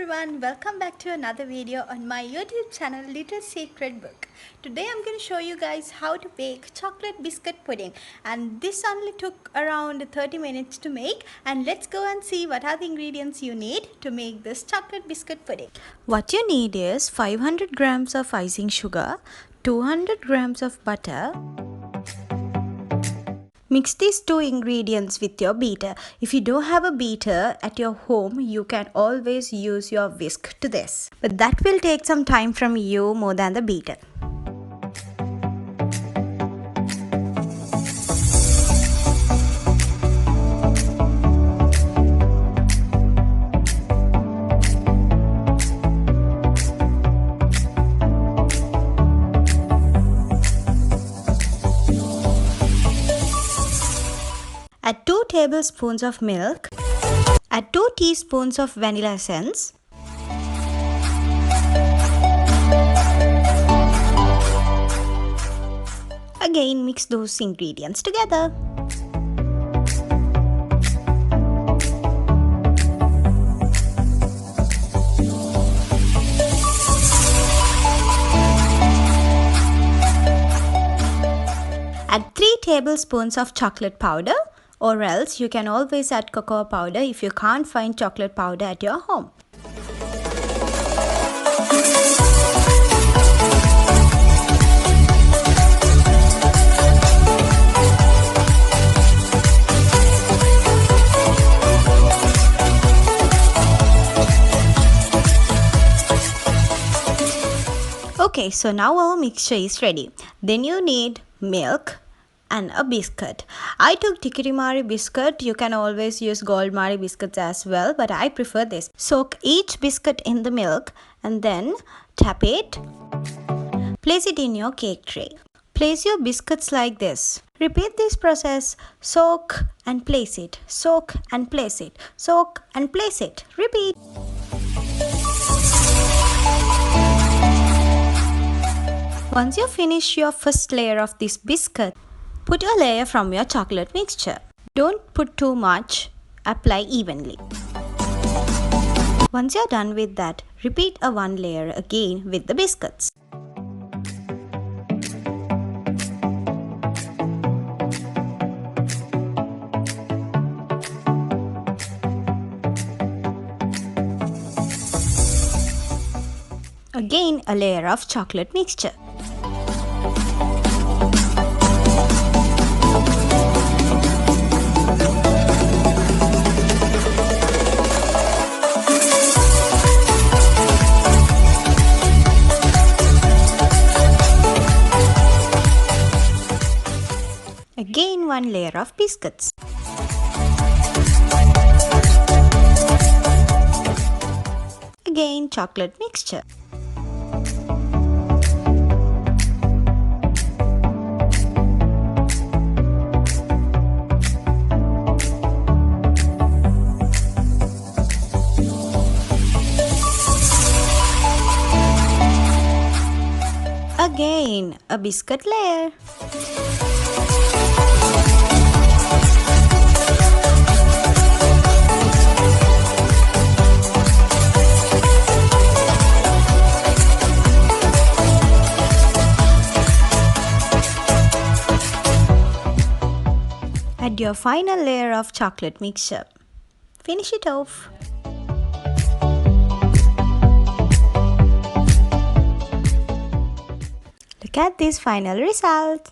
everyone, welcome back to another video on my YouTube channel Little Secret Book. Today I'm going to show you guys how to bake chocolate biscuit pudding, and this only took around 30 minutes to make. And let's go and see what are the ingredients you need to make this chocolate biscuit pudding. What you need is 500 grams of icing sugar, 200 grams of butter. Mix these two ingredients with your beater. If you don't have a beater at your home, you can always use your whisk to this. But that will take some time from you more than the beater. Add 2 tablespoons of milk. Add 2 teaspoons of vanilla essence. Again, mix those ingredients together. Add 3 tablespoons of chocolate powder. Or else you can always add cocoa powder if you can't find chocolate powder at your home. Okay, so now our mixture is ready. Then you need milk and a biscuit. I took Tikiri biscuit. You can always use gold Mari biscuits as well, but I prefer this. Soak each biscuit in the milk and then tap it. Place it in your cake tray. Place your biscuits like this. Repeat this process. Soak and place it. Soak and place it. Soak and place it. Repeat. Once you finish your first layer of this biscuit, put a layer from your chocolate mixture. Don't put too much, apply evenly. Once you're done with that, repeat one layer again with the biscuits. Again, a layer of chocolate mixture. Again, one layer of biscuits. Again, chocolate mixture. Again, a biscuit layer. Add your final layer of chocolate mixture. Finish it off. Look at this final result.